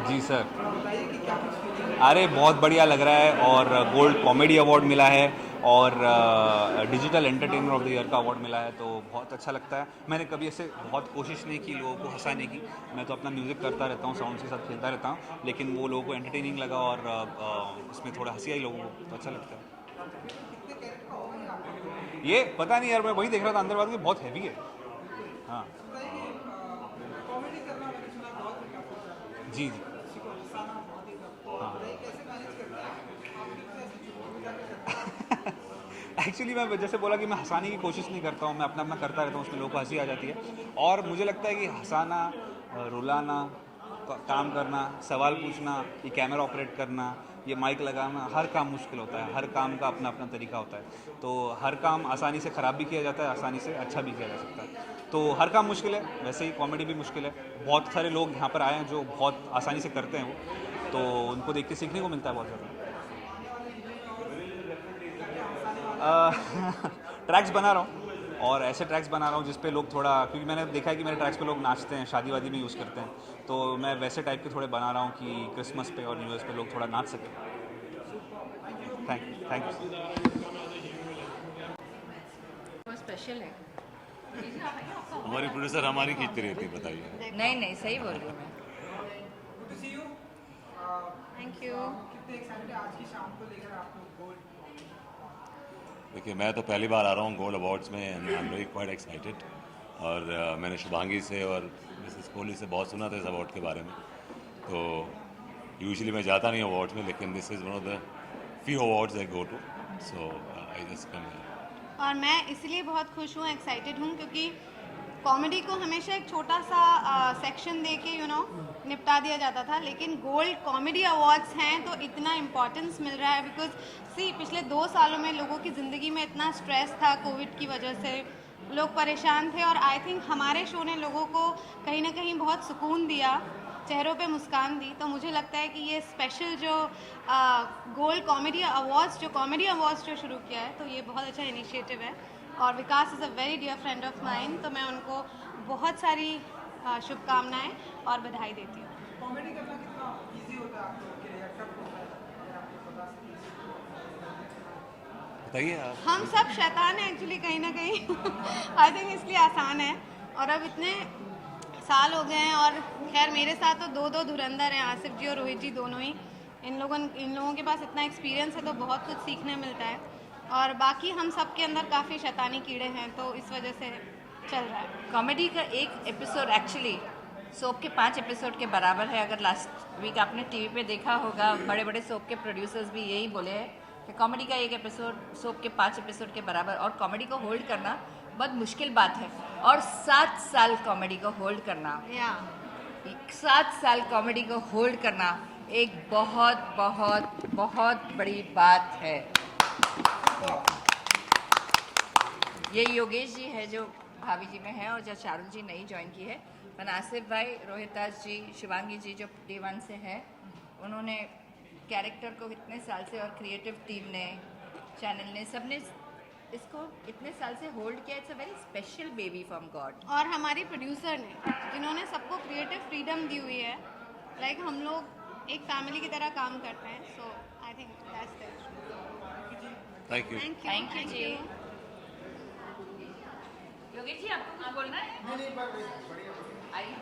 जी sir. अरे बहुत बढ़िया लग रहा है, और गोल्ड कॉमेडी अवार्ड मिला है, और digital entertainer of the year का अवार्ड मिला है, तो बहुत अच्छा लगता है। मैंने कभी ऐसे बहुत कोशिश नहीं की लोगों को हंसाने की, मैं तो अपना म्यूज़िक करता रहता हूँ, साउंड के साथ खेलता रहता हूँ, लेकिन वो लोगों को एंटरटेनिंग लगा और उसमें थोड़ा हंसी आई लोगों को, तो अच्छा लगता है। ये पता नहीं यार, मैं वही देख रहा था अंदर बात, बहुत हैवी है। हाँ जी जी। एक्चुअली मैं जैसे बोला कि मैं हंसाने की कोशिश नहीं करता हूँ, मैं अपना अपना करता रहता हूँ, उसमें लोगों को हंसी आ जाती है। और मुझे लगता है कि हंसाना, रुलाना, काम करना, सवाल पूछना, ये कैमरा ऑपरेट करना, ये माइक लगाना, हर काम मुश्किल होता है, हर काम का अपना अपना तरीका होता है। तो हर काम आसानी से ख़राब भी किया जाता है, आसानी से अच्छा भी किया जा सकता है। तो हर काम मुश्किल है, वैसे ही कॉमेडी भी मुश्किल है। बहुत सारे लोग यहाँ पर आए हैं जो बहुत आसानी से करते हैं वो, तो उनको देख के सीखने को मिलता है बहुत ज़्यादा। ट्रैक्स बना रहा हूँ, और ऐसे ट्रैक्स बना रहा हूँ जिस पे लोग थोड़ा, क्योंकि मैंने देखा है कि मेरे ट्रैक्स पे लोग नाचते हैं, शादी वादी में यूज़ करते हैं, तो मैं वैसे टाइप के थोड़े बना रहा हूँ कि क्रिसमस पे और न्यू ईयर्स पे लोग थोड़ा नाच सकें। Thank you. वो स्पेशल है। हमारी प्रोड्यूसर हमारी खींचती रहती है, बताइए। नहीं नहीं, सही बोल रही हूँ मैं। Thank you. कितने एक्साइटेड आज की शाम को लेकर आप लोग गोल्ड? देखिए, मैं तो पहली बार आ रहा हूँ गोल्ड अवार्ड्स में, and I am very quite excited. और मैंने शुभांगी से और मिसेस कोहली से बहुत सुना था इस अवार्ड के बारे में। तो यूजुअली मैं जाता नहीं अवार्ड्स में, लेकिन this is one of the few awards I go to, so I just come here. और मैं इसलिए बहुत खुश हूँ, एक्साइटेड हूँ, क्योंकि कॉमेडी को हमेशा एक छोटा सा सेक्शन दे के निपटा दिया जाता था, लेकिन गोल्ड कॉमेडी अवार्ड्स हैं तो इतना इम्पोर्टेंस मिल रहा है। बिकॉज पिछले 2 सालों में लोगों की ज़िंदगी में इतना स्ट्रेस था, कोविड की वजह से लोग परेशान थे, और आई थिंक हमारे शो ने लोगों को कहीं ना कहीं बहुत सुकून दिया, चेहरों पे मुस्कान दी। तो मुझे लगता है कि ये स्पेशल जो गोल्ड कॉमेडी अवार्ड्स जो शुरू किया है, तो ये बहुत अच्छा इनिशिएटिव है। और Vikas is a very dear friend of mine, तो मैं उनको बहुत सारी शुभकामनाएं और बधाई देती हूँ। कॉमेडी करना कितना इजी होता है आप लोगों के लिए, टफ होता है, अगर आप बता सकें? बताइए आप। हम सब शैतान हैं एक्चुअली, कहीं ना कहीं आई थिंक इसलिए आसान है। और अब इतने साल हो गए हैं, और खैर मेरे साथ तो 2 धुरंधर हैं, आसिफ जी और रोहित जी दोनों ही। इन लोगों के पास इतना एक्सपीरियंस है, तो बहुत कुछ सीखने मिलता है। और बाकी हम सब के अंदर काफ़ी शैतानी कीड़े हैं, तो इस वजह से चल रहा है। कॉमेडी का एक एपिसोड एक्चुअली सोप के 5 एपिसोड के बराबर है। अगर लास्ट वीक आपने टीवी पे देखा होगा, बड़े बड़े सोप के प्रोड्यूसर्स भी यही बोले हैं कि कॉमेडी का एक एपिसोड सोप के 5 एपिसोड के बराबर। और कॉमेडी को होल्ड करना बहुत मुश्किल बात है, और 7 साल कॉमेडी को होल्ड करना, 7 साल कॉमेडी को होल्ड करना एक बहुत बहुत बहुत बड़ी बात है। ये योगेश जी है जो भाभी जी में है, और जो चारुल जी नई ज्वाइन की है, आसिफ भाई, रोहितास जी, शिवांगी जी जो डे 1 से है, उन्होंने कैरेक्टर को इतने साल से, और क्रिएटिव टीम ने, चैनल ने, सबने इसको इतने साल से होल्ड किया। It's a very special baby from God. और हमारी प्रोड्यूसर ने, जिन्होंने सबको क्रिएटिव फ्रीडम दी हुई है, लाइक हम लोग एक फैमिली की तरह काम करते हैं। So I think that's it. Thank you. Thank you ji. Yogesh ji, आपको कुछ बोलना है? आइए।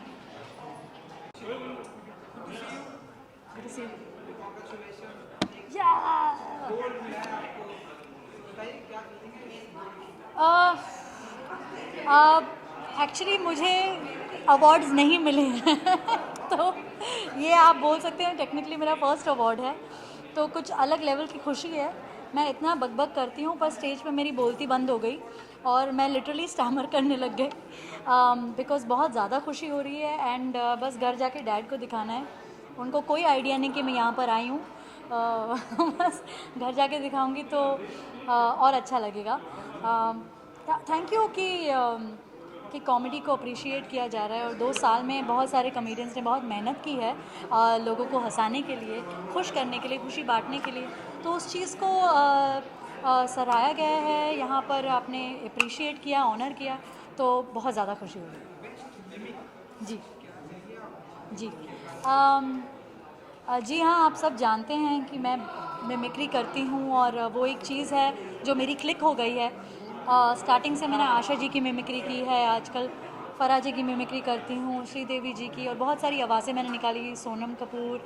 एक्चुअली मुझे अवार्ड्स नहीं मिले हैं तो ये आप बोल सकते हैं टेक्निकली मेरा फर्स्ट अवार्ड है, तो कुछ अलग लेवल की खुशी है। मैं इतना बकबक करती हूँ, पर स्टेज पे मेरी बोलती बंद हो गई और मैं लिटरली स्टैमर करने लग गए, बिकॉज़ बहुत ज़्यादा खुशी हो रही है। एंड बस घर जाके डैड को दिखाना है, उनको कोई आइडिया नहीं कि मैं यहाँ पर आई हूँ। बस घर जाके दिखाऊंगी तो और अच्छा लगेगा। थैंक यू कि कॉमेडी को अप्रिशिएट किया जा रहा है, और 2 साल में बहुत सारे कॉमेडियंस ने बहुत मेहनत की है लोगों को हंसाने के लिए, खुश करने के लिए, खुशी बांटने के लिए। तो उस चीज़ को सराहा गया है, यहाँ पर आपने अप्रिशिएट किया, ऑनर किया, तो बहुत ज़्यादा खुशी हुई। जी जी जी हाँ, आप सब जानते हैं कि मैं मिमिक्री करती हूँ और वो एक चीज़ है जो मेरी क्लिक हो गई है। स्टार्टिंग से मैंने आशा जी की मिमिक्री की है, आजकल फराह जी की मिमिक्री करती हूँ, श्रीदेवी जी की, और बहुत सारी आवाज़ें मैंने निकाली, सोनम कपूर,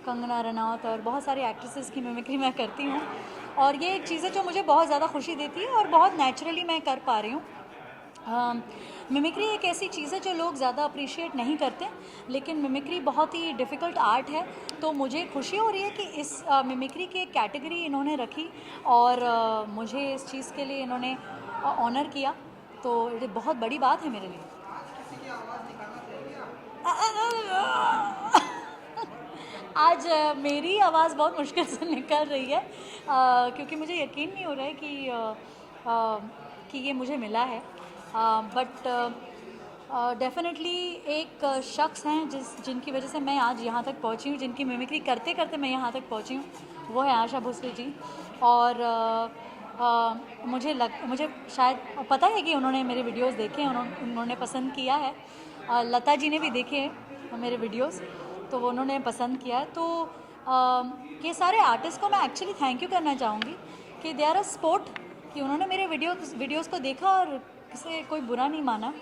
कंगना रनौत और बहुत सारी एक्ट्रेसेस की मिमिक्री मैं करती हूँ। और ये एक चीज़ है जो मुझे बहुत ज़्यादा खुशी देती है और बहुत नेचुरली मैं कर पा रही हूँ। मिमिक्री एक ऐसी चीज़ है जो लोग ज़्यादा अप्रिशिएट नहीं करते, लेकिन मिमिक्री बहुत ही डिफ़िकल्ट आर्ट है। तो मुझे खुशी हो रही है कि इस मिमिक्री की एक कैटेगरी इन्होंने रखी और मुझे इस चीज़ के लिए इन्होंने ऑनर किया, तो ये बहुत बड़ी बात है मेरे लिए। आज मेरी आवाज़ बहुत मुश्किल से निकल रही है क्योंकि मुझे यकीन नहीं हो रहा है कि ये मुझे मिला है, बट डेफिनेटली एक शख्स हैं जिनकी वजह से मैं आज यहाँ तक पहुँची हूँ, जिनकी मिमिक्री करते करते मैं यहाँ तक पहुँची हूँ, वो है आशा भोसले जी। और मुझे शायद पता है कि उन्होंने मेरे वीडियोस देखे हैं, उन्होंने पसंद किया है। लता जी ने भी देखे हैं मेरे वीडियोस, तो वो उन्होंने पसंद किया है। तो ये सारे आर्टिस्ट को मैं एक्चुअली थैंक यू करना चाहूँगी कि दे आर अ स्पोर्ट, कि उन्होंने मेरे वीडियोस को देखा और किसी कोई बुरा नहीं माना,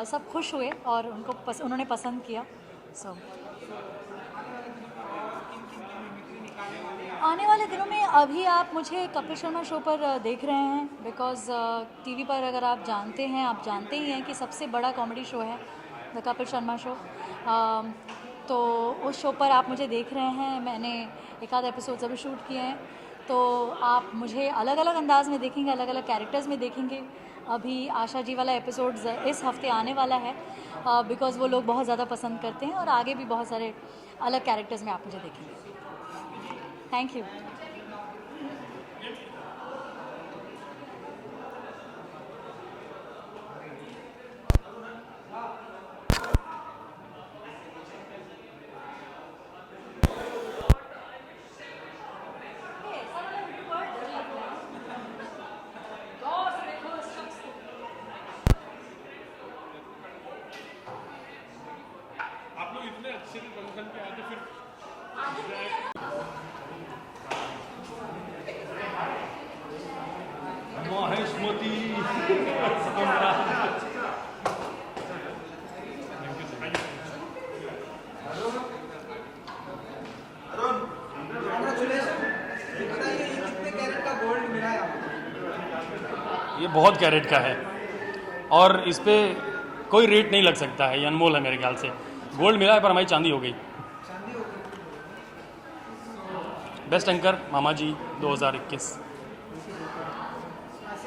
सब खुश हुए और उन्होंने पसंद किया। सो आने वाले दिनों में अभी आप मुझे कपिल शर्मा शो पर देख रहे हैं, बिकॉज़ टीवी पर अगर आप जानते ही हैं कि सबसे बड़ा कॉमेडी शो है द कपिल शर्मा शो। तो उस शो पर आप मुझे देख रहे हैं, मैंने एक आध एपिसोड्स अभी शूट किए हैं, तो आप मुझे अलग अलग अंदाज में देखेंगे, अलग अलग कैरेक्टर्स में देखेंगे। अभी आशा जी वाला एपिसोड्स इस हफ्ते आने वाला है, बिकॉज़ वो लोग बहुत ज़्यादा पसंद करते हैं, और आगे भी बहुत सारे अलग कैरेक्टर्स में आप मुझे देखेंगे। Thank you. आप लोग इतने अच्छे फंक्शन पे आते फिर महेशमती ये बहुत कैरेट का है और इस पे कोई रेट नहीं लग सकता है, ये अनमोल है मेरे ख्याल से। गोल्ड मिला है पर हमारी चांदी हो गई। बेस्ट एंकर मामा जी 2021।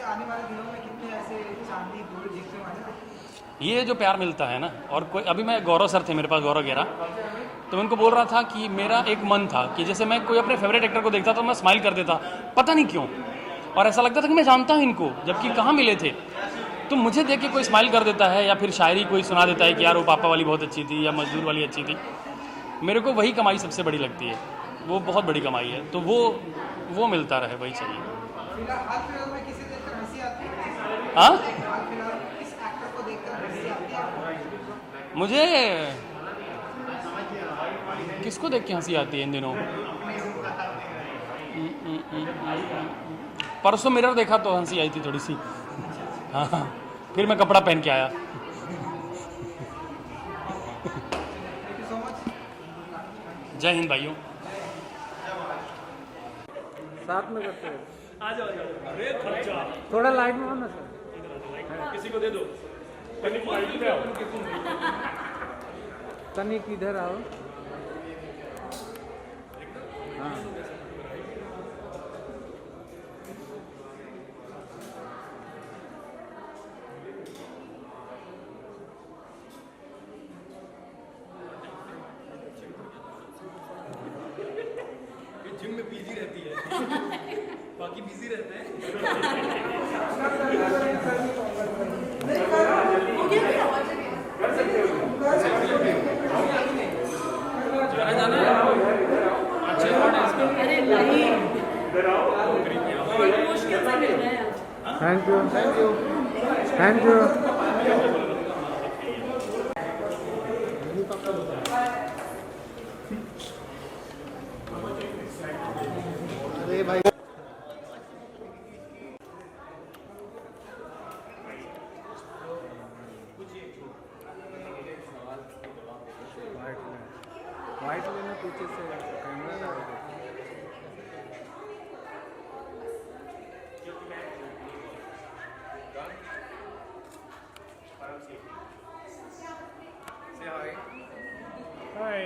आने वाले दिनों में कितने ऐसे चांदी गोल्ड जीतने वाले? ये जो प्यार मिलता है ना, और कोई अभी मैं गौरव सर थे मेरे पास, गौरव गेरा, तो मैं उनको बोल रहा था कि मेरा एक मन था कि जैसे मैं कोई अपने फेवरेट एक्टर को देखता तो मैं स्माइल कर देता, पता नहीं क्यों, और ऐसा लगता था कि मैं जानता हूँ इनको, जबकि कहाँ मिले थे। तो मुझे देख के कोई स्माइल कर देता है या फिर शायरी कोई सुना देता है कि यार वो पापा वाली बहुत अच्छी थी या मजदूर वाली अच्छी थी, मेरे को वही कमाई सबसे बड़ी लगती है, वो बहुत बड़ी कमाई है। तो वो मिलता रहे, वही चाहिए। फिलहाल में किसे देखकर हंसी आती है? हाँ, फिलहाल किस एक्टर को देखकर हंसी आती है? मुझे किसको देख के हंसी आती है इन दिनों? परसों मिरर देखा तो हंसी आई थी थोड़ी सी। हाँ, फिर मैं कपड़ा पहन के आया। जय हिंद भाइयों। साथ में करते हैं। आ जाओ। अरे खर्चा थोड़ा लाइट में हो ना सर। किसी को दे दो। तनिक इधर आओ। हाँ। जिम में बिजी रहती है, बाकी बिजी रहते हैं। जाना है। अच्छे thank you thank you thank you. अरे भाई वाइट लेना पीछे से कैमरा डाल दो। हाय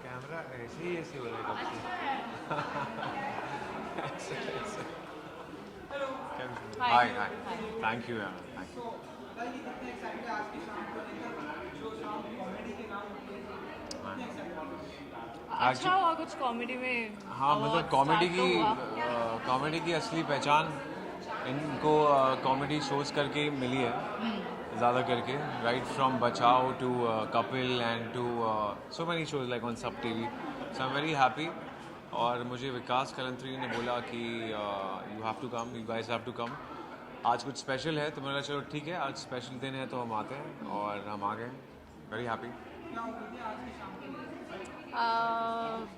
कैमरा ऐसे हो रहा है हाय हाय थैंक यू यार थैंक यू। कितने एक्साइटेड आज की शाम को लेकर जो शाम कॉमेडी के नाम अच्छा हुआ कुछ कॉमेडी में। हाँ मतलब awards कॉमेडी start की तो हुआ। कॉमेडी की असली पहचान इनको कॉमेडी शोज करके ही मिली है ज़्यादा करके, right from Bachao to Kapil and to so many shows like on Sab TV. So I am very happy. और मुझे विकास कलंत्री ने बोला कि you have to come, you guys have to come, आज कुछ स्पेशल है। तो मैंने कहा चलो ठीक है, आज स्पेशल दिन है तो हम आते हैं, और हम आ गए। Very happy.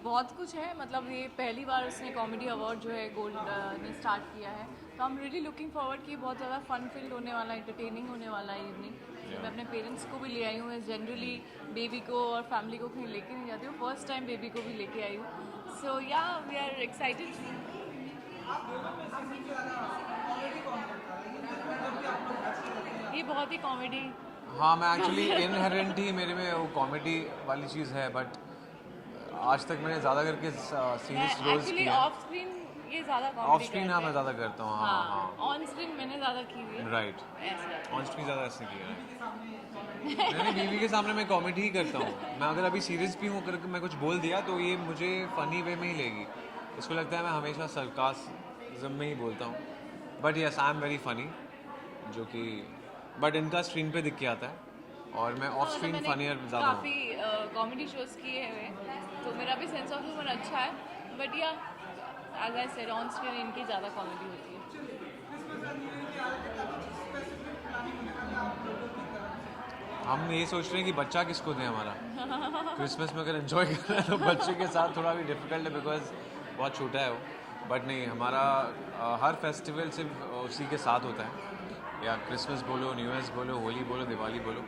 बहुत कुछ है, मतलब ये पहली बार उसने कॉमेडी अवार्ड जो है गोल्ड ने स्टार्ट किया है, तो आई एम रियली लुकिंग फॉरवर्ड कि बहुत ज़्यादा फन फील्ड होने वाला है, एंटरटेनिंग होने वाला है इवनिंग। मैं अपने पेरेंट्स को भी ले आई हूँ, जनरली बेबी को और फैमिली को कहीं लेके नहीं जाती हूँ, फर्स्ट टाइम बेबी को भी लेके आई हूँ। सो या वी आर एक्साइटेड। ये बहुत ही कॉमेडी। हाँ मैं एक्चुअली इनहेरेंट ही मेरे में वो कॉमेडी वाली चीज़ है, बट आज तक मैंने ज़्यादा करके सीरियस रोल्स एक्चुअली किए। ऑफ स्क्रीन ये ज़्यादा ऑफ कॉमेडी स्क्रीन हाँ मैं ज़्यादा करता हूँ। हाँ हाँ ऑन स्क्रीन मैंने ज़्यादा की हुई है। राइट, ऐसा ऑन स्क्रीन ज़्यादा ऐसे किया है। मैंने बीवी के सामने मैं कॉमेडी ही करता हूँ। मैं अगर अभी सीरियस भी हूँ करके मैं कुछ बोल दिया तो ये मुझे फ़नी वे में ही लेगी। इसको लगता है मैं हमेशा सरकाज़म में ही बोलता हूँ, but yes I am very funny, जो कि बट इनका स्क्रीन पे दिख के आता है, और मैं ऑफ स्क्रीन फनियर ज़्यादा हूँ। काफ़ी कॉमेडी शोज किए हुए, तो मेरा भी सेंस ऑफ ह्यूमर अच्छा है, बट या as I said on screen इनकी ज़्यादा कॉमेडी होती है। हम ये सोच रहे हैं कि बच्चा किसको दें हमारा। क्रिसमस में अगर एंजॉय करना है तो बच्चे के साथ थोड़ा भी डिफिकल्ट है, बिकॉज बहुत छोटा है वो। बट नहीं, हमारा हर फेस्टिवल सिर्फ उसी के साथ होता है, या क्रिसमस बोलो, न्यू ईयर्स बोलो, होली बोलो, दिवाली बोलो।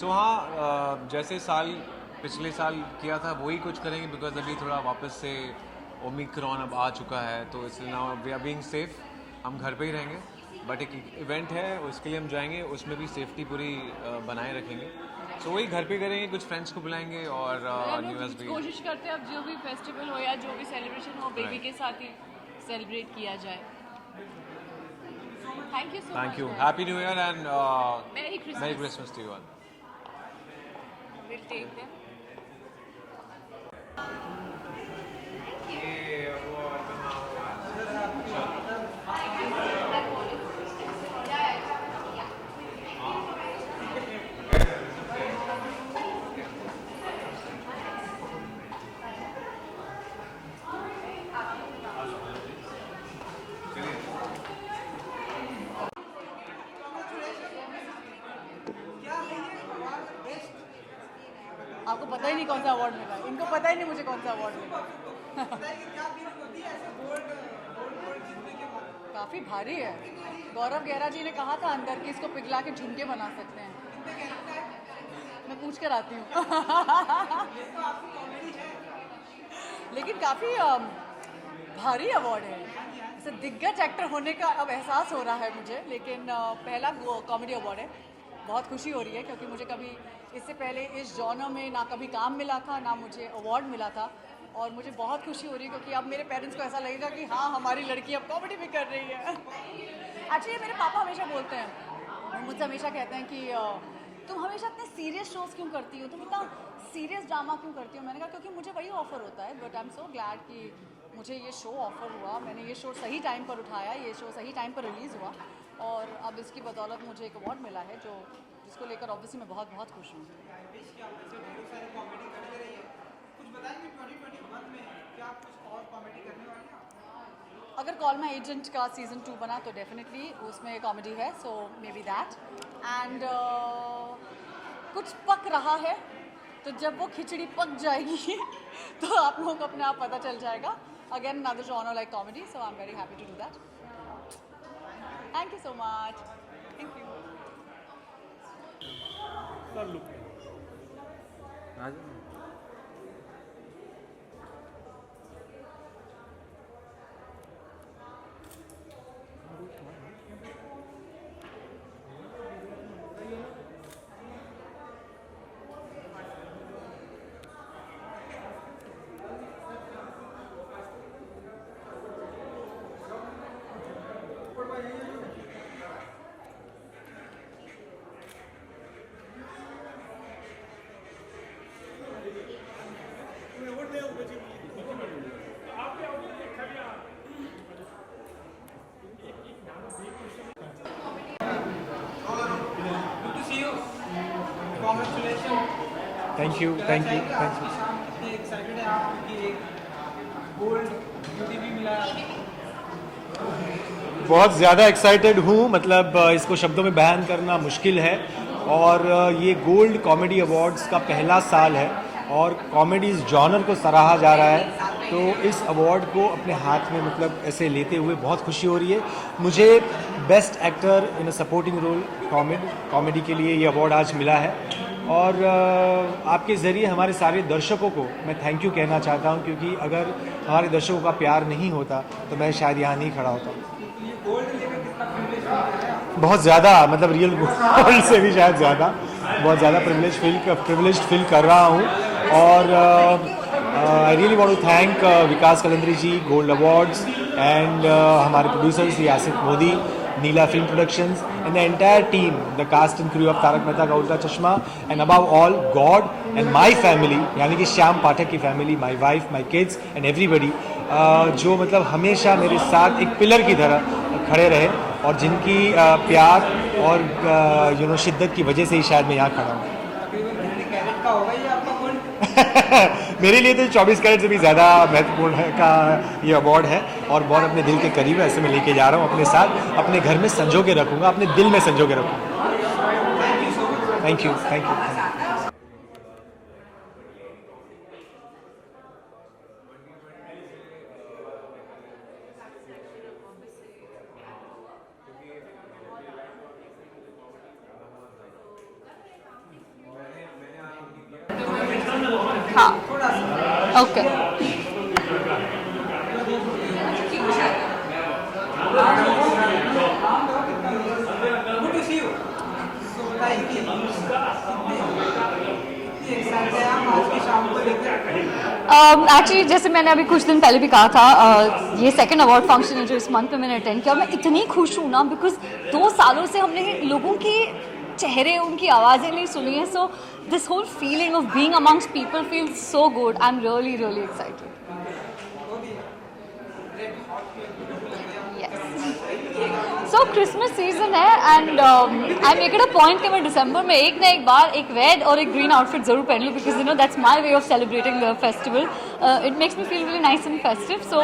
सो हाँ, जैसे पिछले साल किया था वही कुछ करेंगे, बिकॉज अभी थोड़ा वापस से ओमिक्रॉन अब आ चुका है, तो इसलिए now we are being safe, हम घर पे ही रहेंगे। बट एक इवेंट है उसके लिए हम जाएंगे, उसमें भी सेफ्टी पूरी बनाए रखेंगे। सो वही घर पे करेंगे, कुछ फ्रेंड्स को बुलाएंगे, और न्यू ईयर्स भी कोशिश करते हैं अब जो भी फेस्टिवल हो या जो भी सेलिब्रेशन हो बेबी के साथ ही सेलिब्रेट किया जाए। Thank you so much. Thank you, happy new year and Merry Christmas. Merry Christmas to you all. Will take them. आपको पता ही नहीं कौन सा अवार्ड मिला, इनको पता ही नहीं मुझे कौन सा अवार्ड मिला। काफ़ी भारी है। गौरव गहरा जी ने कहा था अंदर कि इसको पिघला के झुमके बना सकते हैं। मैं पूछ कर आती हूँ। लेकिन काफ़ी भारी अवार्ड है, जैसे दिग्गज एक्टर होने का अब एहसास हो रहा है मुझे, लेकिन पहला कॉमेडी अवार्ड है। बहुत खुशी हो रही है क्योंकि मुझे कभी इससे पहले इस जॉनर में ना कभी काम मिला था, ना मुझे अवार्ड मिला था, और मुझे बहुत खुशी हो रही है क्योंकि अब मेरे पेरेंट्स को ऐसा लगेगा कि हाँ हमारी लड़की अब कॉमेडी भी कर रही है। एक्चुअली मेरे पापा हमेशा बोलते हैं, वो मुझसे हमेशा कहते हैं कि तुम हमेशा इतने सीरियस शोज़ क्यों करती हो, तुम इतना सीरियस ड्रामा क्यों करती हो। मैंने कहा क्योंकि मुझे वही ऑफ़र होता है, but I am so glad कि मुझे ये शो ऑफ़र हुआ, मैंने ये शो सही टाइम पर उठाया, ये शो सही टाइम पर रिलीज़ हुआ, और अब इसकी बदौलत मुझे एक अवार्ड मिला है जो जिसको लेकर ऑब्वियसली मैं बहुत बहुत खुश हूँ। अगर कॉल माई एजेंट का सीज़न 2 बना तो डेफिनेटली उसमें कॉमेडी है, सो मे बी दैट। एंड कुछ पक रहा है, तो जब वो खिचड़ी पक जाएगी तो आप लोगों को अपने आप पता चल जाएगा। Again another genre like comedy, so I'm very happy to do that. Thank you so much. Thank you. Thank you. इतने एक्साइटेड है आप कि एक गोल्ड यूटीवी मिला है? बहुत ज़्यादा एक्साइटेड हूँ, मतलब इसको शब्दों में बयान करना मुश्किल है। और ये गोल्ड कॉमेडी अवार्ड्स का पहला साल है और कॉमेडी इस जॉनर को सराहा जा रहा है, तो इस अवार्ड को अपने हाथ में मतलब ऐसे लेते हुए बहुत खुशी हो रही है। मुझे best actor in a supporting role comedy के लिए ये अवार्ड आज मिला है, और आपके ज़रिए हमारे सारे दर्शकों को मैं थैंक यू कहना चाहता हूँ, क्योंकि अगर हमारे दर्शकों का प्यार नहीं होता तो मैं शायद यहाँ नहीं खड़ा होता। बहुत ज़्यादा, मतलब रियल गोल्ड से भी शायद ज़्यादा, बहुत ज़्यादा प्रिविलेज फील कर रहा हूँ। और I really want to thank Vikas Kalantri ji, Gold Awards, and हमारे producers Asif Modi, Neela Film Productions, and the entire team, the cast and crew of Taarak Mehta Ka Ooltah चश्मा, and above all God and my family, यानी कि श्याम पाठक की family, my wife, my kids and everybody, जो मतलब हमेशा मेरे साथ एक पिलर की तरह खड़े रहे, और जिनकी प्यार और शिद्दत की वजह से ही शायद मैं यहाँ खड़ा हूँ। मेरे लिए तो 24 कैरेट से भी ज़्यादा महत्वपूर्ण है का ये अवार्ड है, और बहुत अपने दिल के करीब है। ऐसे मैं लेके जा रहा हूँ अपने साथ, अपने घर में संजो के रखूँगा, अपने दिल में संजो के रखूँगा। Thank you. हाँ, okay. Good to see you. So बताइए कि कितनी एक्साइटेड है आप आज की शाम को लेकर? एक्चुअली जैसे मैंने अभी कुछ दिन पहले भी कहा था, ये सेकंड अवार्ड फंक्शन है जो इस मंथ में मैंने अटेंड किया, और मैं इतनी खुश हूँ ना, बिकॉज 2 सालों से हमने लोगों की चेहरे, उनकी आवाज़ें नहीं सुनी है, so this whole feeling of being amongst people feels so good. I am really excited. So Christmas season है, and I make it a point कि मैं दिसंबर में एक ना एक बार एक रेड और एक ग्रीन आउटफिट जरूर पहन लूँ, because that's my way of celebrating the festival. It makes me feel really nice and festive. So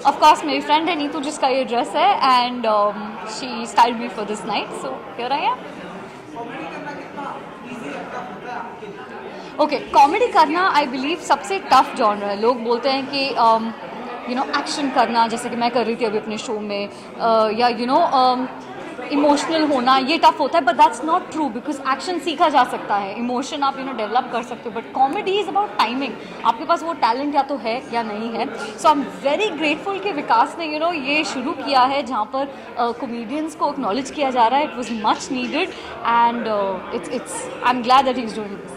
of course मेरी फ्रेंड है नीतू, जिसका ये ड्रेस है, and she styled me for this night, so here I am. Okay, comedy करना I believe सबसे tough genre है। लोग बोलते हैं कि एक्शन करना, जैसे कि मैं कर रही थी अभी अपने शो में, या इमोशनल होना ये टफ होता है, but that's not true because action सीखा जा सकता है, इमोशन आप डेवलप कर सकते हो, but comedy is about timing, आपके पास वो टैलेंट या तो है या नहीं है. सो आई एम वेरी ग्रेटफुल कि विकास ने ये शुरू किया है जहाँ पर कॉमेडियंस को एक्नॉलेज किया जा रहा है. It was much needed and it's I am glad that he is doing this.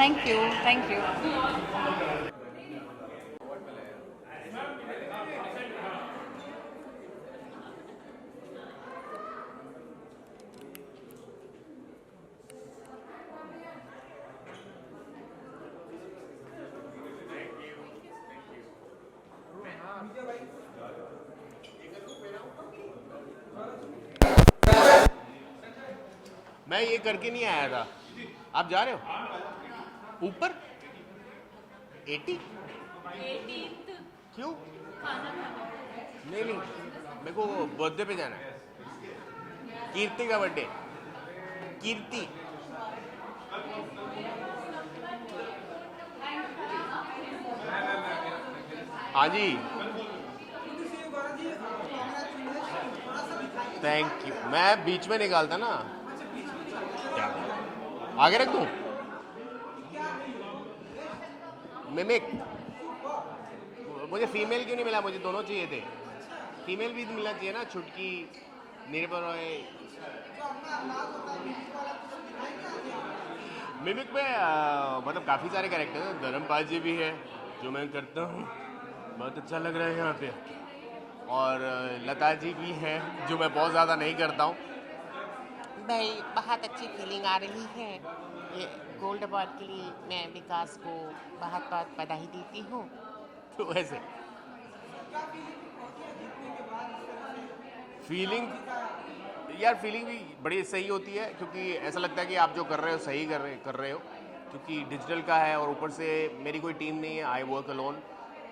Thank you, thank you. मैं ये करके नहीं आया था. आप जा रहे हो ऊपर 80? क्यों? नहीं नहीं, मेरे को बर्थडे पे जाना है. कीर्ति का बर्थडे. कीर्ति. हाँ जी, थैंक यू. मैं बीच में निकालता ना. क्या आगे रख दूं? मिमिक. मुझे फीमेल क्यों नहीं मिला? मुझे दोनों चाहिए थे. फीमेल भी मिलना चाहिए ना. छुटकी, निर्भय रॉय. मिमिक में मतलब काफ़ी सारे कैरेक्टर हैं. धर्मपाल जी भी है जो मैं करता हूँ, बहुत अच्छा लग रहा है यहाँ पे. और लता जी भी है जो मैं बहुत ज़्यादा नहीं करता हूँ. भाई बहुत अच्छी फीलिंग आ रही है. ये गोल्ड अवार्ड के लिए मैं विकास को बहुत बहुत बधाई देती हूँ. तो वैसे फीलिंग यार, फीलिंग भी बड़ी सही होती है क्योंकि ऐसा लगता है कि आप जो कर रहे हो सही कर रहे हो, क्योंकि डिजिटल का है और ऊपर से मेरी कोई टीम नहीं है. I work alone.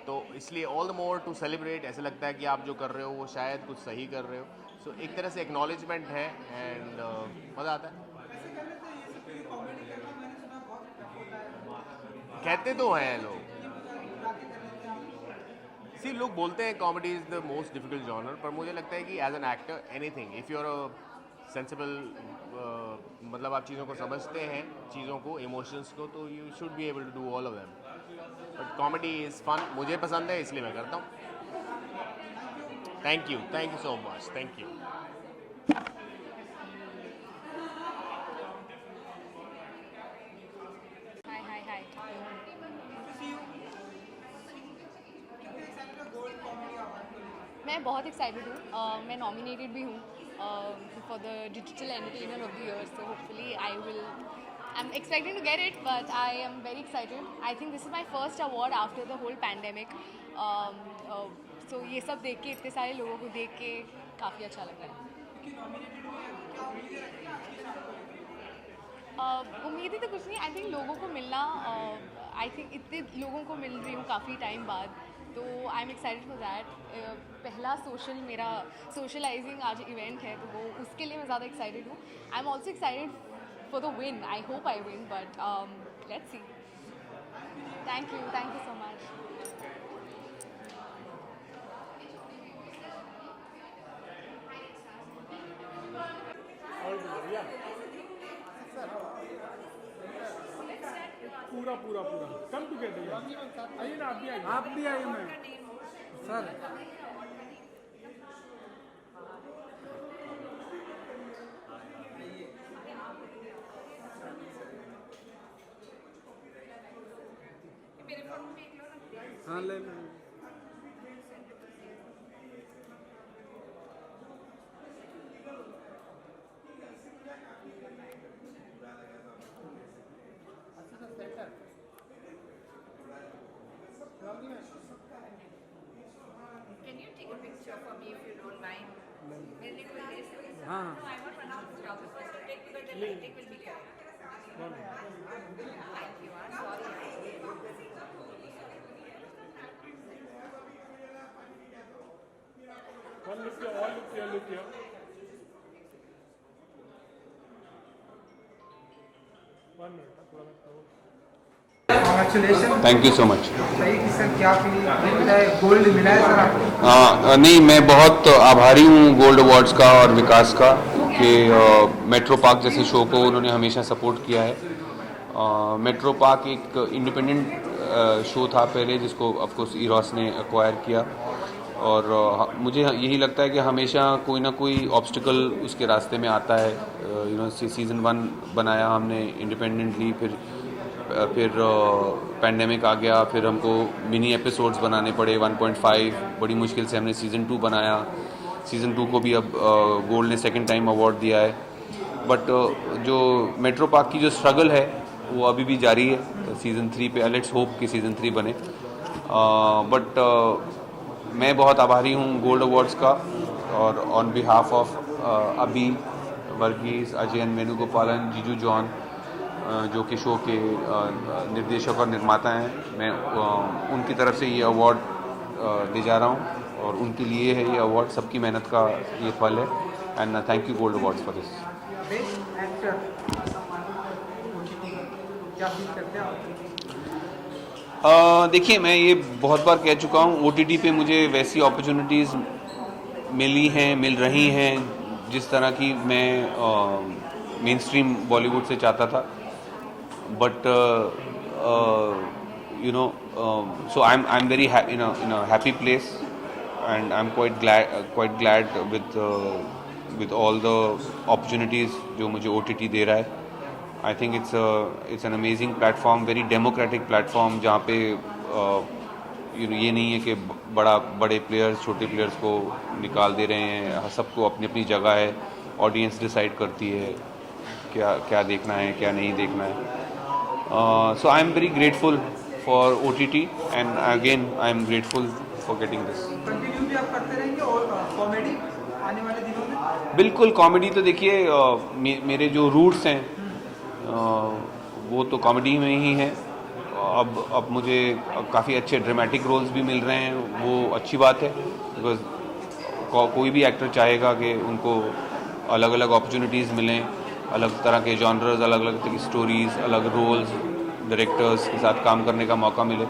तो इसलिए all the more to celebrate. ऐसा लगता है कि आप जो कर रहे हो वो शायद कुछ सही कर रहे हो. सो एक तरह से एक्नॉलेजमेंट है एंड मज़ा आता है. कहते तो हैं लोग. सी लोग बोलते हैं comedy is the most difficult genre, पर मुझे लगता है कि as an actor anything if you are a sensible, मतलब आप चीज़ों को समझते हैं, चीज़ों को, इमोशंस को, तो you should be able to do all of them. But comedy is fun. मुझे पसंद है इसलिए मैं करता हूँ. Thank you so much. Thank you. मैं बहुत एक्साइटेड हूँ. मैं नॉमिनेटेड भी हूँ for the digital entertainer of the year. So hopefully I am expecting to get it, but I am very excited. I think this is my first award after the whole pandemic. सो ये सब देख के, इतने सारे लोगों को देख के काफ़ी अच्छा लग रहा है. उम्मीद ही तो कुछ नहीं. आई थिंक लोगों को मिलना, आई थिंक इतने लोगों को मिल रही हूँ काफ़ी टाइम बाद, तो आई एम एक्साइटेड फॉर दैट. पहला मेरा सोशलाइजिंग आज इवेंट है, तो वो उसके लिए मैं ज़्यादा एक्साइटेड हूँ. I am also excited for the win. I hope I win, but let's see. Thank you so much. पूरा कम टुगेदर. आइए ना, आप भी आइए. मैं सर हाँ ले लो. Can you take a picture for me if you don't mind? मेरे लिए कोई ले सकते हैं? हाँ. No, I want one of the photographers to take because the lighting will be correct. Thank you. I'm sorry. One look here, all look here. One minute, थोड़ा congratulation. Thank you so much. सही कि sir क्या feel gold मिला है sir आपको? नहीं, मैं बहुत आभारी हूँ गोल्ड अवार्ड्स का और विकास का कि मेट्रो पार्क जैसे शो को उन्होंने हमेशा सपोर्ट किया है। मेट्रो पार्क एक इंडिपेंडेंट शो था पहले, जिसको ऑफकोर्स ईरॉस ने एक्वायर किया, और मुझे यही लगता है कि हमेशा कोई ना कोई ऑब्स्टिकल उसके रास्ते में आता है। सीज़न 1 बनाया हमने इंडिपेंडेंटली, फिर पैंडेमिक आ गया, फिर हमको मिनी एपिसोड्स बनाने पड़े 1.5, बड़ी मुश्किल से हमने सीज़न 2 बनाया। सीज़न 2 को भी अब गोल्ड ने सेकंड टाइम अवार्ड दिया है। बट जो मेट्रो पार्क की जो स्ट्रगल है वो अभी भी जारी है। सीज़न 3 पे लेट्स होप कि सीज़न 3 बने। बट मैं बहुत आभारी हूँ गोल्ड अवार्ड्स का, और ऑन बिहाफ ऑफ अभी, वर्गीस, अजयन, वेणुगोपालन, जीजू जॉन, जो कि शो के निर्देशक और निर्माता हैं, मैं उनकी तरफ से ये अवार्ड ले जा रहा हूँ, और उनके लिए है ये अवार्ड, सबकी मेहनत का ये फल है। And thank you gold awards for this. Best actor क्या फील करते हैं आप? देखिए, मैं ये बहुत बार कह चुका हूँ, OTT पे मुझे वैसी अपॉर्चुनिटीज़ मिली हैं, मिल रही हैं, जिस तरह की मैं मेन स्ट्रीम बॉलीवुड से चाहता था। But so I'm very in a happy place, and I'm quite glad with all the opportunities जो मुझे OTT दे रहा है। I think it's an amazing platform, very democratic platform, जहाँ पे ये नहीं है कि बड़े प्लेयर्स छोटे प्लेयर्स को निकाल दे रहे हैं। सबको अपनी अपनी जगह है, ऑडियंस डिसाइड करती है क्या देखना है, क्या नहीं देखना है। So I'm very grateful for OTT, and again I'm grateful for getting this. Continue भी आप करते रहेंगे और कॉमेडी आने वाले दिनों में? बिल्कुल, कॉमेडी तो देखिए, मेरे जो रूट्स हैं वो तो कॉमेडी में ही हैं। अब मुझे काफ़ी अच्छे ड्रामेटिक रोल्स भी मिल रहे हैं, वो अच्छी बात है, बिकॉज कोई भी एक्टर चाहेगा कि उनको अलग अलग अपॉर्चुनिटीज़ मिलें, अलग तरह के जॉनर्स, अलग अलग तरह की स्टोरीज़, अलग रोल्स, डायरेक्टर्स के साथ काम करने का मौका मिले।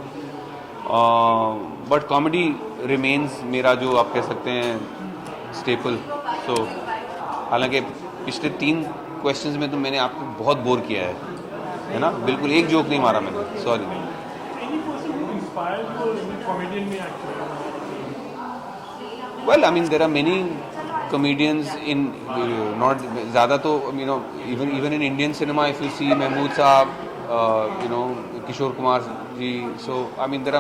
बट कॉमेडी रिमेन्स मेरा, जो आप कह सकते हैं, स्टेपल। सो हालांकि पिछले 3 क्वेश्चंस में तो मैंने आपको बहुत बोर किया है ना, बिल्कुल एक जोक नहीं मारा मैंने, sorry. Well, I mean there are many comedians in not ज़्यादा तो even in Indian cinema, if you see Mahmood साहब, Kishore Kumar ji, so I mean there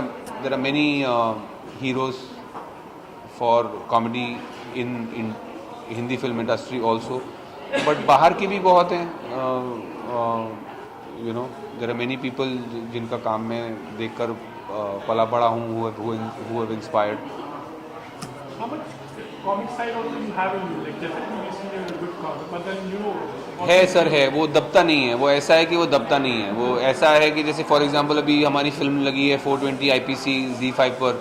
are many heroes for comedy in Hindi film industry also, but बाहर के भी बहुत हैं। there are many people जिनका काम मैं देखकर पला बड़ा हूँ, who have inspired. How much comic side also you have in you? Like definitely we see you're a good comic, but then है सर, है, वो दबता नहीं है। वो ऐसा है कि वो दबता नहीं है। वो ऐसा है कि जैसे फॉर एग्जांपल अभी हमारी फिल्म लगी है 420 IPC ZEE5 पर,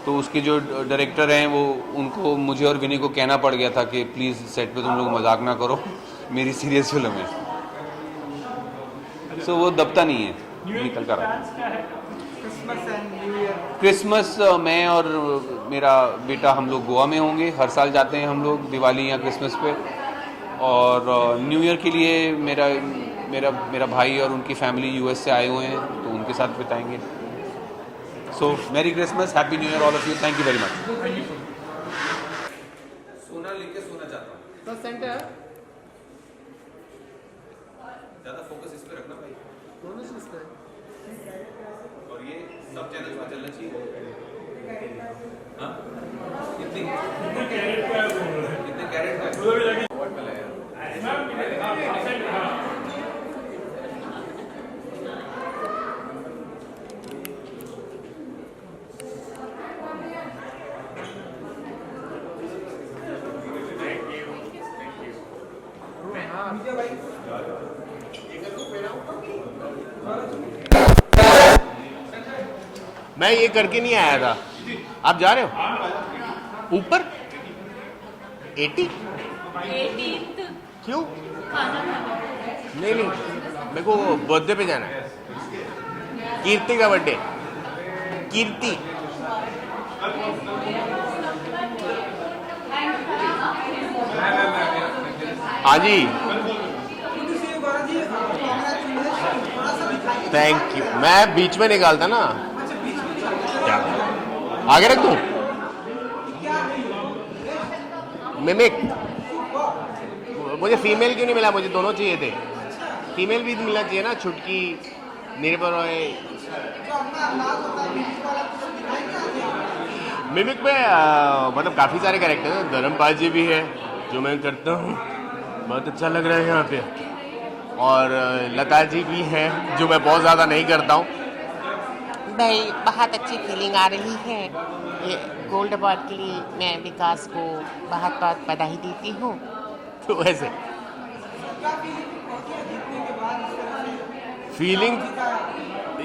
तो उसके जो डायरेक्टर हैं वो, उनको मुझे और विनय को कहना पड़ गया था कि प्लीज़ सेट पे तुम लोग मजाक ना करो, मेरी सीरियस फिल्म है। सो वो दबता नहीं है, निकल कर क्रिसमस मैं और मेरा बेटा हम लोग गोवा में होंगे। हर साल जाते हैं हम लोग दिवाली या क्रिसमस पे। और न्यू ईयर के लिए मेरा भाई और उनकी फैमिली US से आए हुए हैं, तो उनके साथ बिताएंगे। So merry Christmas, happy new year all of you, thank you very much. सोना लेके सोना चाहता हूँ तो सेंटर ज़्यादा फोकस इस पे रखना भाई, दोनों चीज़ पे, और ये सब चैनल पर चलना चाहिए। हाँ, कितने कैरेट का मैं ये करके नहीं आया था। आप जा रहे हो ऊपर 80? क्यों? नहीं, मेरे को बर्थडे पे जाना है। कीर्ति का बर्थडे, कीर्ति। हाँ जी, थैंक यू। मैं बीच में निकालता ना, क्या आगे रख दूं? मिमिक, मुझे फीमेल क्यों नहीं मिला? मुझे दोनों चाहिए थे। फीमेल भी मिलना चाहिए ना, छुटकी, निर्भर रॉय। मिमिक में मतलब काफ़ी सारे कैरेक्टर हैं। धर्मपाल जी भी है जो मैं करता हूँ, बहुत अच्छा लग रहा है यहाँ पे। और लता जी भी हैं जो मैं बहुत ज़्यादा नहीं करता हूँ। भाई बहुत अच्छी फीलिंग आ रही है। ये गोल्ड अवार्ड के लिए मैं विकास को बहुत बहुत बधाई देती हूँ। तो वैसे फीलिंग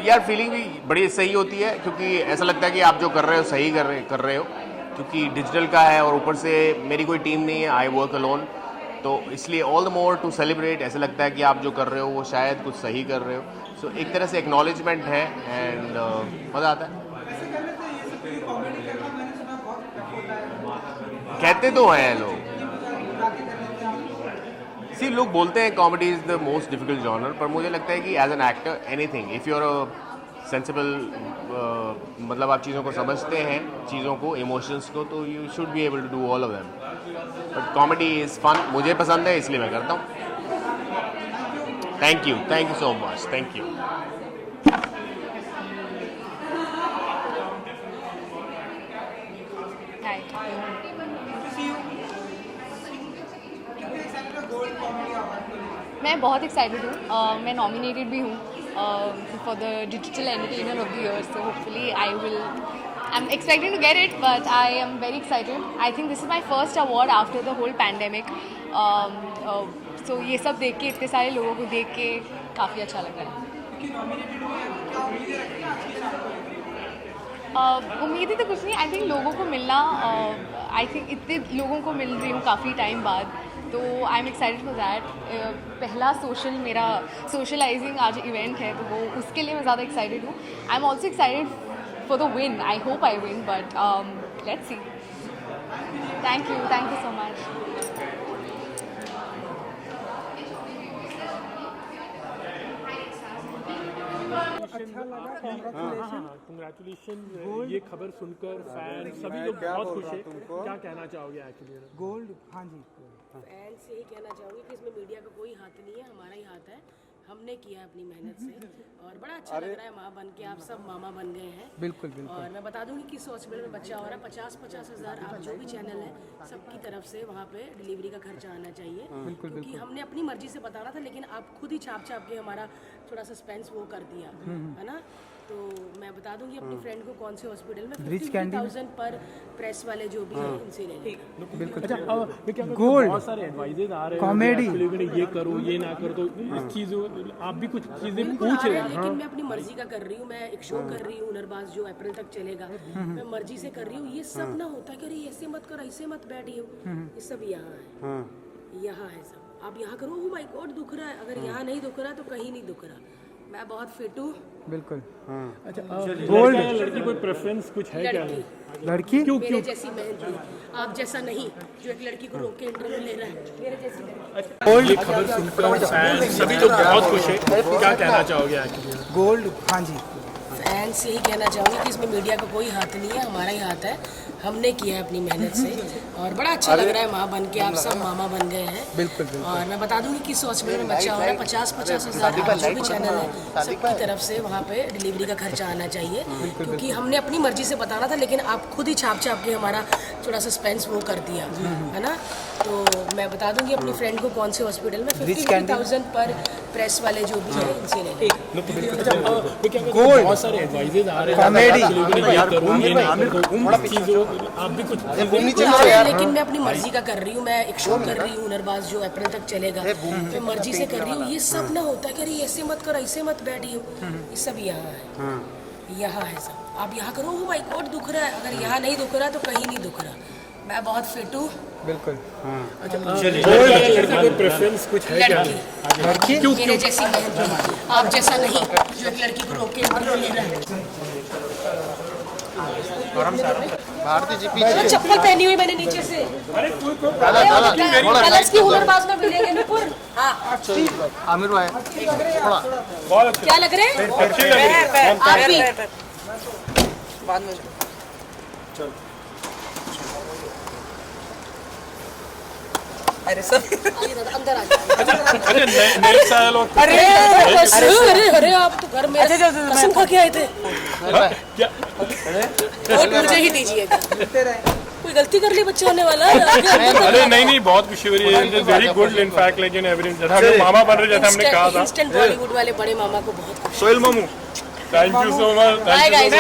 यार, फीलिंग भी बड़ी सही होती है, क्योंकि ऐसा लगता है कि आप जो कर रहे हो सही कर रहे हो, क्योंकि डिजिटल का है और ऊपर से मेरी कोई टीम नहीं है, आई वर्क अलोन। तो इसलिए all the more to celebrate. ऐसा लगता है कि आप जो कर रहे हो वो शायद कुछ सही कर रहे हो। सो एक तरह से एक्नॉलेजमेंट है एंड मज़ा आता है। कहते तो हैं लोग, सिर्फ लोग बोलते हैं comedy is the most difficult genre, पर मुझे लगता है कि as an actor anything, if you are a sensible, मतलब आप चीज़ों को समझते हैं, चीज़ों को, इमोशंस को, तो you should be able to do all of them. But comedy is fun, मुझे पसंद है इसलिए मैं करता हूँ। Thank you so much, thank you. मैं बहुत एक्साइटेड हूँ। मैं नॉमिनेटेड भी हूँ for the digital entertainer of the year, so hopefully I am excited to get it, but I am very excited. I think this is my first award after the whole pandemic. सो ये सब देख के, इतने सारे लोगों को देख के काफ़ी अच्छा लग रहा है। उम्मीदें तो कुछ नहीं, आई थिंक लोगों को मिलना, आई थिंक इतने लोगों को मिल रही हूँ काफ़ी टाइम बाद, तो आई एम एक्साइटेड फॉर दैट। पहला मेरा सोशलाइजिंग आज इवेंट है, तो वो उसके लिए मैं ज़्यादा एक्साइटेड हूँ। I am also excited for the win, I hope I win, but let's see. Thank you so much. अच्छा लगा, कंग्रेचुलेशन। ये खबर सुनकर फैन सभी लोग बहुत खुश हैं। क्या कहना चाहोगे एक्चुअली? गोल्ड, हाँ जी, फैंस यही कहना चाहूँगी कि इसमें मीडिया का कोई हाथ नहीं है, हमारा ही हाथ है। हमने किया अपनी मेहनत से, और बड़ा अच्छा लग रहा है। माँ बन के आप सब मामा बन गए हैं। बिल्कुल बिल्कुल। और मैं बता दूंगी कि इस हॉस्पिटल में बच्चा हो रहा है, 50-50 हज़ार आप जो भी चैनल है सबकी तरफ से वहाँ पे डिलीवरी का खर्चा आना चाहिए। क्योंकि हमने अपनी मर्जी से बताना था, लेकिन आप खुद ही छाप के हमारा थोड़ा सस्पेंस वो कर दिया है ना। तो मैं बता दूंगी अपनी फ्रेंड को कौन से हॉस्पिटल में 50,000 पर प्रेस वाले जो भी हैं इनसे ले लेगा। बिल्कुल। अच्छा, गोल्ड, बहुत सारे एडवाइजेज आ रहे हैं, कॉमेडी, ये करो, ये ना करो, तो इस चीज़ों आप भी कुछ चीज़ें पूछ रहे हैं। लेकिन मैं अपनी मर्जी का कर रही हूँ। मैं एक शो कर रही हूँ हुनरबाज, जो अप्रैल तक चलेगा। मैं मर्जी से कर रही हूँ। ये सब ना होता है कि अरे ऐसे मत करो, ऐसे मत बैठिए, ये सब यहाँ है, यहाँ है सब। आप यहाँ करो, ओ माय गॉड दुख रहा है, अगर यहाँ नहीं दुख रहा तो कहीं नहीं दुख रहा। मैं बहुत फिट हूँ। बिल्कुल। अच्छा, गोल्ड, लड़की कोई प्रेफरेंस कुछ है क्या? लड़की क्यों मेरे जैसी मेहनती, आप जैसा नहीं जो एक लड़की को रोक के इंटरव्यू ले रहा है, मेरे जैसी लड़की। ये खबर सुनकर फैन सभी लोग बहुत खुश हैं। क्या कहना चाहोगे एक्चुअली? गोल्ड, हाँ जी, फैंस यही कहना चाहूँगी कि इसमें मीडिया का कोई हाथ नहीं है, हमारा ही हाथ है। हमने किया है अपनी मेहनत से, और बड़ा अच्छा लग रहा है। माँ बन के आप सब मामा बन गए हैं। बिल्कुल। और मैं बता दूंगी कि इस हॉस्पिटल में बच्चा हो रहा है, 50-50 हज़ार आप जो भी चैनल है सबकी तरफ से वहाँ पे डिलीवरी का खर्चा आना चाहिए। क्योंकि हमने अपनी मर्जी से बताना था, लेकिन आप खुद ही छाप के हमारा थोड़ा सस्पेंस वो कर दिया है ना। तो मैं बता दूंगी अपनी फ्रेंड को कौन से हॉस्पिटल में 50,000 पर प्रेस वाले जो भी हैं इनसे ले लेगा। गोल्ड, बहुत सारे एडवाइजेज आ रहे हैं, कॉमेडी, ये करो, ये ना करो, चीज़ों आप भी कुछ लेकिन मैं अपनी मर्जी का कर रही हूँ। मैं एक शो कर रही हूँ हुनरबाज, जो अप्रैल तक चलेगा। मैं मर्जी से कर रही हूँ। ये सब ना होता है कि अरे ऐसे मत करो, ऐसे मत बैठिए, ये सब यहाँ है, यहाँ है सब। आप यहाँ करो, ओ माय गॉड दुख रहा है, अगर यहाँ नहीं दुख रहा तो कहीं नहीं दुख रहा। मैं बहुत फिट हूँ। बिल्कुल कोई प्रेफरेंस कुछ है क्या? लड़की मेरे जैसी नहीं, आप जैसा नहीं जो एक लड़की को रोक के इंटरव्यू ले रहा है। भारती जी पीछे चप्पल पहनी हुई मैंने नीचे से। कलर्स की हुनरबाज में मिलेंगे नुपुर। हाँ आमिर भाई थोड़ा क्या लग रहे हैं आप भी? बाद में अरे सर अंदर आ जाओ। अरे अरे अरे आप तो घर में कसम खा के आए थे। वोट मुझे ही दीजिएगा। कोई गलती कर ली बच्चे होने वाला? अरे नहीं बहुत खुशी हो रही है, वेरी गुड इन फैक्ट, लेकिन एवरीथिंग हम मामा बन रहे जैसे हमने कहा था। इंस्टेंट बॉलीवुड वाले बड़े मामा को बहुत खुशी। सोहेल मामू thank you so much. Bye guys.